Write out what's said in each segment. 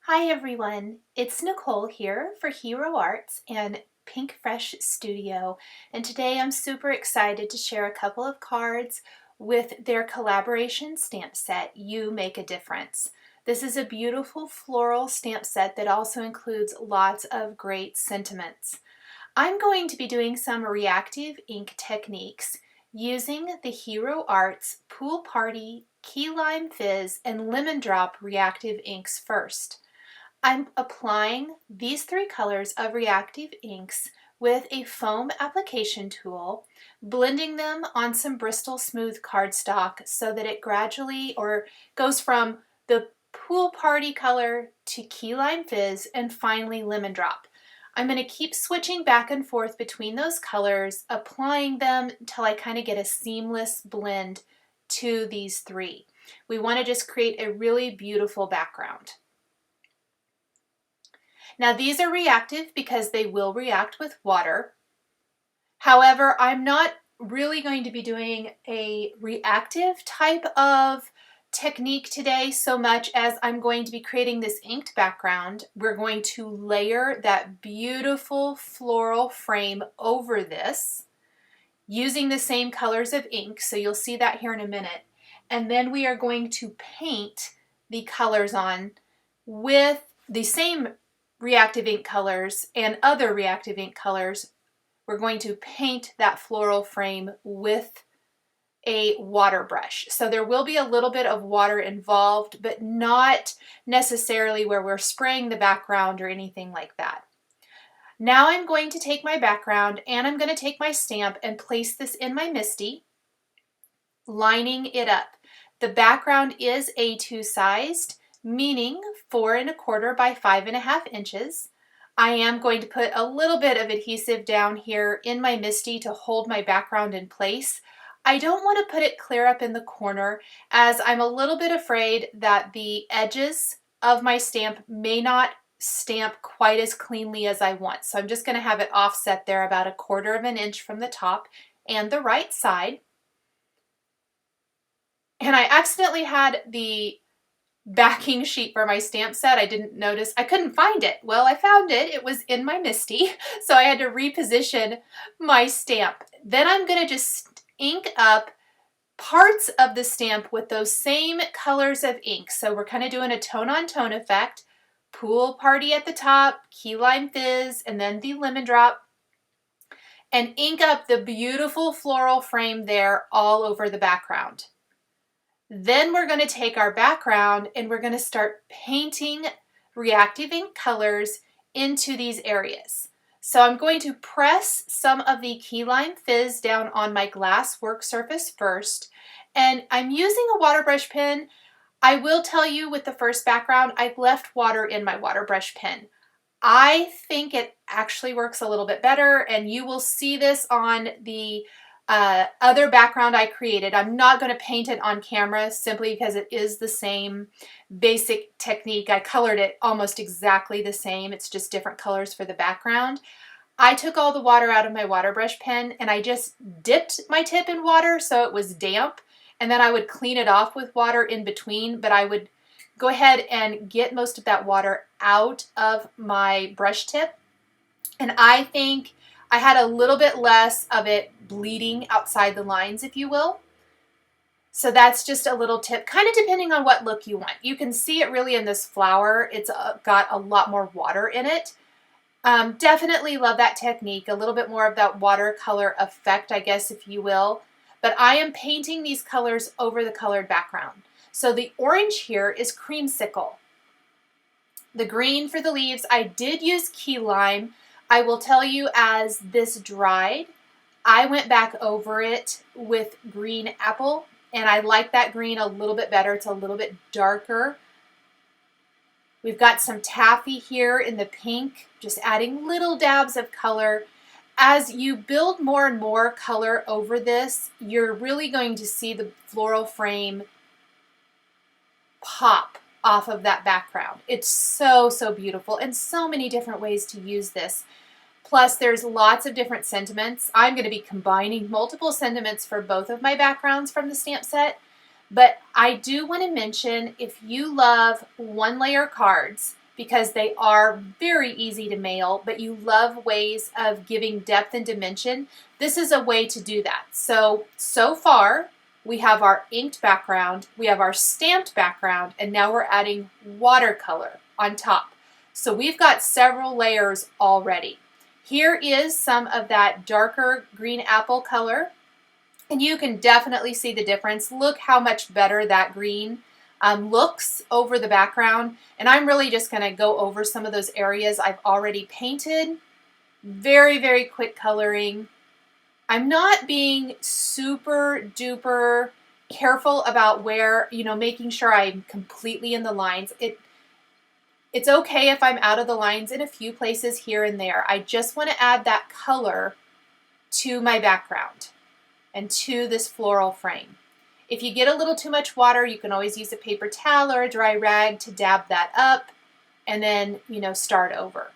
Hi everyone, it's Nicole here for Hero Arts and Pinkfresh Studio, and today I'm super excited to share a couple of cards with their collaboration stamp set, You Make a Difference. This is a beautiful floral stamp set that also includes lots of great sentiments. I'm going to be doing some reactive ink techniques using the Hero Arts Pool Party, Key Lime Fizz, and Lemon Drop reactive inks first. I'm applying these three colors of reactive inks with a foam application tool, blending them on some BRISTOL smooth cardstock so that it gradually goes from the Pool Party color to Key Lime Fizz and finally Lemon Drop. I'm going to keep switching back and forth between those colors, applying them until I kind of get a seamless blend to these three. We want to just create a really beautiful background. Now these are reactive because they will react with water. However, I'm not really going to be doing a reactive type of technique today so much as I'm going to be creating this inked background. We're going to layer that beautiful floral frame over this using the same colors of ink, so you'll see that here in a minute. And then we are going to paint the colors on with the same reactive ink colors and other reactive ink colors. We're going to paint that floral frame with a water brush. So there will be a little bit of water involved, but not necessarily where we're spraying the background or anything like that. Now I'm going to take my background and I'm going to take my stamp and place this in my MISTI, lining it up. The background is A2 sized, meaning 4 1/4 by 5 1/2 inches. I am going to put a little bit of adhesive down here in my MISTI to hold my background in place. I don't want to put it clear up in the corner as I'm a little bit afraid that the edges of my stamp may not stamp quite as cleanly as I want. So I'm just going to have it offset there about 1/4 inch from the top and the right side. And I accidentally had the backing sheet for my stamp set. I didn't notice. I couldn't find it. Well, I found it. It was in my MISTI. So I had to reposition my stamp. Then I'm going to just ink up parts of the stamp with those same colors of ink. So we're kind of doing a tone-on-tone effect. Pool Party at the top, Key Lime Fizz, and then the Lemon Drop. And ink up the beautiful floral frame there all over the background. Then we're going to take our background and we're going to start painting reactive ink colors into these areas. So I'm going to press some of the Key Lime Fizz down on my glass work surface first, and I'm using a water brush pen. I will tell you with the first background, I've left water in my water brush pen. I think it actually works a little bit better, and you will see this on the other background I created. I'm not going to paint it on camera simply because it is the same basic technique. I colored it almost exactly the same. It's just different colors for the background. I took all the water out of my water brush pen and I just dipped my tip in water so it was damp, and then I would clean it off with water in between, but I would go ahead and get most of that water out of my brush tip. And I think I had a little bit less of it bleeding outside the lines, if you will. So that's just a little tip, kind of depending on what look you want. You can see it really in this flower. It's got a lot more water in it. Definitely love that technique, a little bit more of that watercolor effect, I guess, if you will. But I am painting these colors over the colored background. So the orange here is Creamsicle. The green for the leaves, I did use Key Lime. I will tell you, as this dried, I went back over it with green apple, and I like that green a little bit better. It's a little bit darker. We've got some taffy here in the pink, just adding little dabs of color. As you build more and more color over this, you're really going to see the floral frame pop off of that background. It's so, so beautiful, and so many different ways to use this. Plus, there's lots of different sentiments. I'm going to be combining multiple sentiments for both of my backgrounds from the stamp set. But I do want to mention, if you love one layer cards, because they are very easy to mail, but you love ways of giving depth and dimension, this is a way to do that. So far, we have our inked background, we have our stamped background, and now we're adding watercolor on top. So we've got several layers already. Here is some of that darker green apple color, and you can definitely see the difference. Look how much better that green looks over the background. And I'm really just going to go over some of those areas I've already painted. Very, very quick coloring. I'm not being super duper careful about where, making sure I'm completely in the lines. It's okay if I'm out of the lines in a few places here and there. I just want to add that color to my background and to this floral frame. If you get a little too much water, you can always use a paper towel or a dry rag to dab that up and then, start over.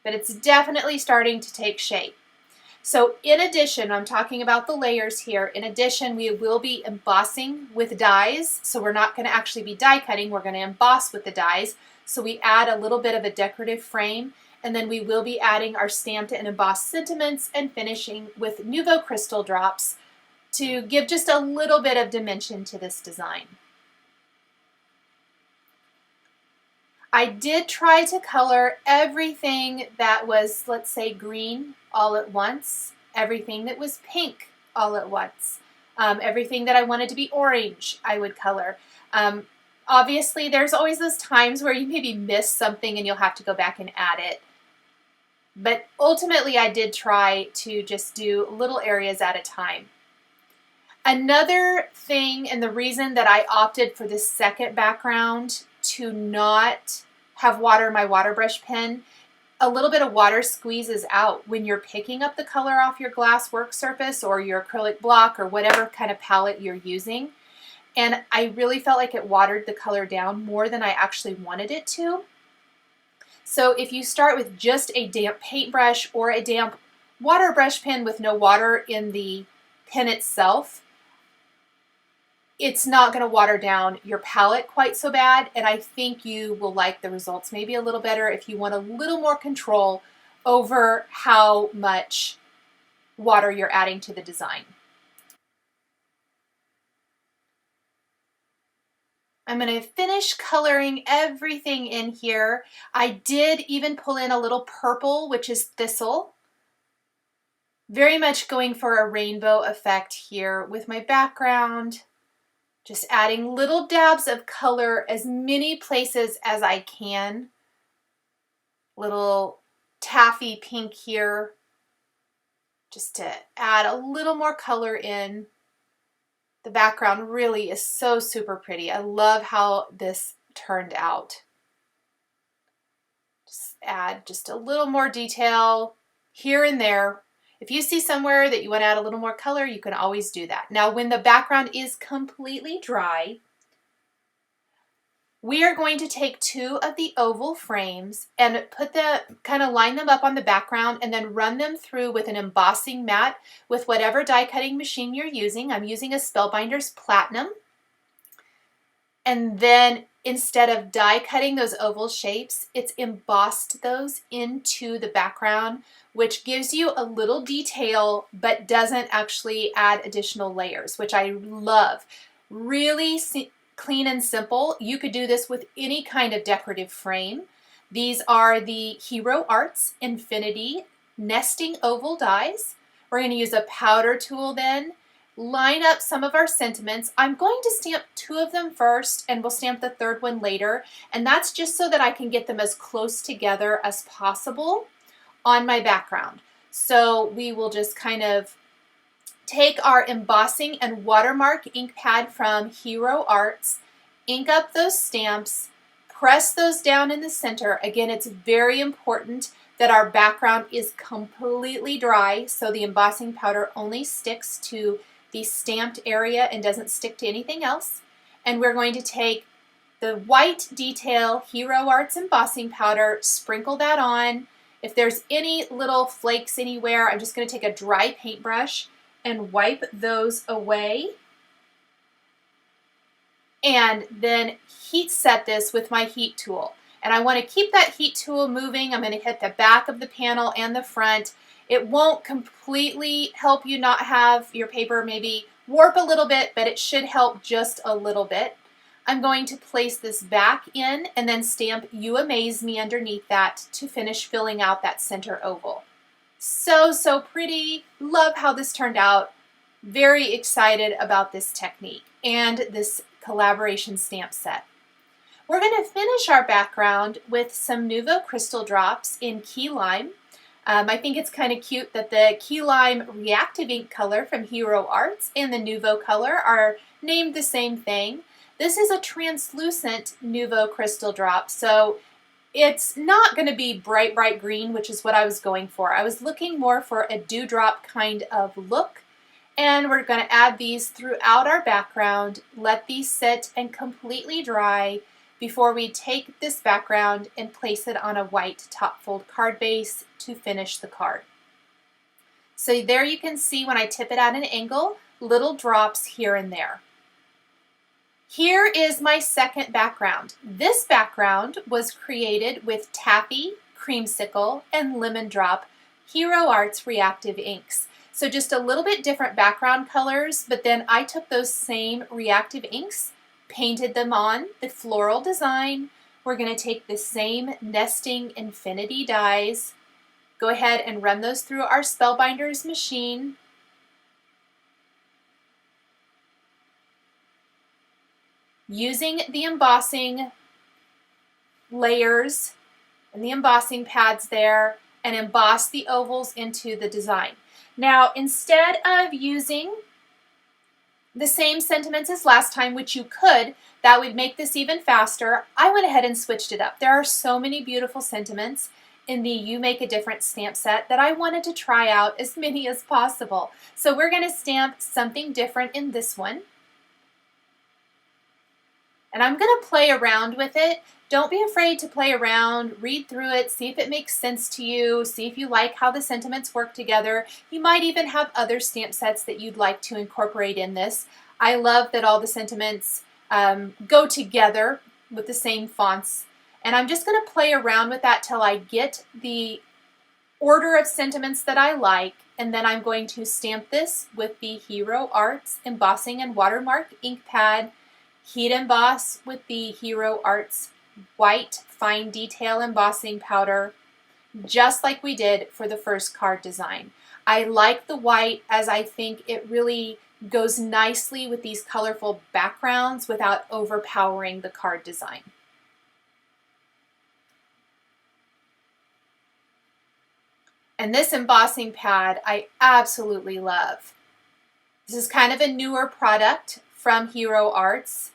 But it's definitely starting to take shape. So in addition, I'm talking about the layers here. In addition, we will be embossing with dies. So we're not going to actually be die cutting. We're going to emboss with the dies. So we add a little bit of a decorative frame, and then we will be adding our stamped and embossed sentiments and finishing with Nuvo crystal drops to give just a little bit of dimension to this design. I did try to color everything that was, let's say, green all at once, everything that was pink all at once, everything that I wanted to be orange, I would color. Obviously, there's always those times where you maybe miss something and you'll have to go back and add it. But ultimately, I did try to just do little areas at a time. Another thing, and the reason that I opted for this second background to not have water in my water brush pen, a little bit of water squeezes out when you're picking up the color off your glass work surface or your acrylic block or whatever kind of palette you're using. And I really felt like it watered the color down more than I actually wanted it to. So if you start with just a damp paintbrush or a damp water brush pen with no water in the pen itself, it's not going to water down your palette quite so bad, and I think you will like the results maybe a little better if you want a little more control over how much water you're adding to the design. I'm going to finish coloring everything in here. I did even pull in a little purple, which is Thistle. Very much going for a rainbow effect here with my background. Just adding little dabs of color as many places as I can. Little taffy pink here, just to add a little more color in. The background really is so super pretty. I love how this turned out. Just add just a little more detail here and there. If you see somewhere that you want to add a little more color, you can always do that. Now, when the background is completely dry, we are going to take two of the oval frames and kind of line them up on the background and then run them through with an embossing mat with whatever die cutting machine you're using. I'm using a Spellbinders Platinum. And then instead of die cutting those oval shapes, it's embossed those into the background, which gives you a little detail but doesn't actually add additional layers, which I love. Really clean and simple. You could do this with any kind of decorative frame. These are the Hero Arts Infinity Nesting Oval dies. We're going to use a powder tool then, line up some of our sentiments. I'm going to stamp two of them first and we'll stamp the third one later. And that's just so that I can get them as close together as possible on my background. So we will just kind of take our embossing and watermark ink pad from Hero Arts, ink up those stamps, press those down in the center. Again, it's very important that our background is completely dry so the embossing powder only sticks to the stamped area and doesn't stick to anything else. And we're going to take the white detail Hero Arts embossing powder, sprinkle that on. If there's any little flakes anywhere, I'm just going to take a dry paintbrush and wipe those away. And then heat set this with my heat tool. And I want to keep that heat tool moving. I'm going to hit the back of the panel and the front. It won't completely help you not have your paper maybe warp a little bit, but it should help just a little bit. I'm going to place this back in and then stamp You Amaze Me underneath that to finish filling out that center oval. So, so pretty. Love how this turned out. Very excited about this technique and this collaboration stamp set. We're going to finish our background with some Nuvo crystal drops in Key Lime. I think it's kind of cute that the Key Lime Reactive Ink color from Hero Arts and the Nuvo color are named the same thing. This is a translucent Nuvo crystal drop, so it's not going to be bright, bright green, which is what I was going for. I was looking more for a dewdrop kind of look. And we're going to add these throughout our background, let these sit and completely dry before we take this background and place it on a white top fold card base to finish the card. So there you can see when I tip it at an angle, little drops here and there. Here is my second background. This background was created with Taffy, Creamsicle, and Lemon Drop Hero Arts Reactive Inks. So just a little bit different background colors, but then I took those same reactive inks, painted them on the floral design. We're going to take the same nesting infinity dies, go ahead and run those through our Spellbinders machine. Using the embossing layers and the embossing pads there, and emboss the ovals into the design. Now, instead of using the same sentiments as last time, which you could, that would make this even faster, I went ahead and switched it up. There are so many beautiful sentiments in the You Make a Difference stamp set that I wanted to try out as many as possible. So we're going to stamp something different in this one. And I'm going to play around with it. Don't be afraid to play around, read through it, see if it makes sense to you, see if you like how the sentiments work together. You might even have other stamp sets that you'd like to incorporate in this. I love that all the sentiments go together with the same fonts. And I'm just going to play around with that till I get the order of sentiments that I like. And then I'm going to stamp this with the Hero Arts Embossing and Watermark ink pad. Heat emboss with the Hero Arts white fine detail embossing powder, just like we did for the first card design. I like the white as I think it really goes nicely with these colorful backgrounds without overpowering the card design. And this embossing pad I absolutely love. This is kind of a newer product from Hero Arts.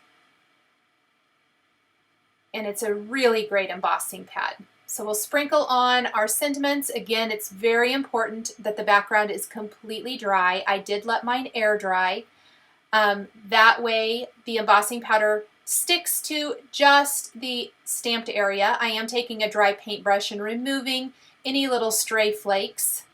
And it's a really great embossing pad. So we'll sprinkle on our sentiments. Again, it's very important that the background is completely dry. I did let mine air dry. That way the embossing powder sticks to just the stamped area. I am taking a dry paintbrush and removing any little stray flakes.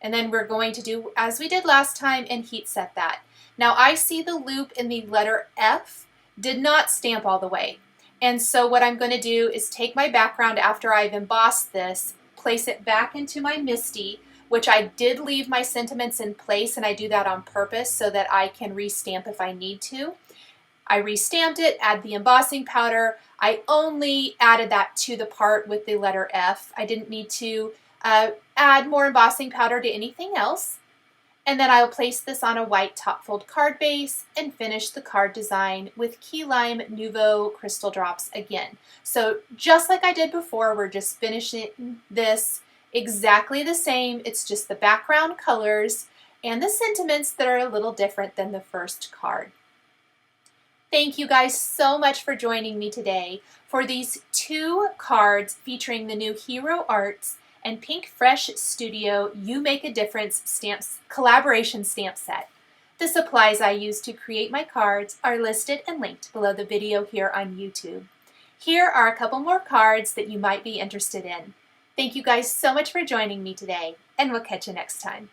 And then we're going to do as we did last time and heat set that. Now I see the loop in the letter F did not stamp all the way. And so what I'm going to do is take my background after I've embossed this, place it back into my MISTI, which I did leave my sentiments in place, and I do that on purpose so that I can restamp if I need to. I restamped it, add the embossing powder. I only added that to the part with the letter F. I didn't need to add more embossing powder to anything else. And then I'll place this on a white top fold card base and finish the card design with Key Lime Nuvo crystal drops again. So just like I did before, we're just finishing this exactly the same. It's just the background colors and the sentiments that are a little different than the first card. Thank you guys so much for joining me today for these 2 cards featuring the new Hero Arts and Pinkfresh Studio You Make a Difference stamps collaboration stamp set. The supplies I use to create my cards are listed and linked below the video here on YouTube. Here are a couple more cards that you might be interested in. Thank you guys so much for joining me today, and we'll catch you next time.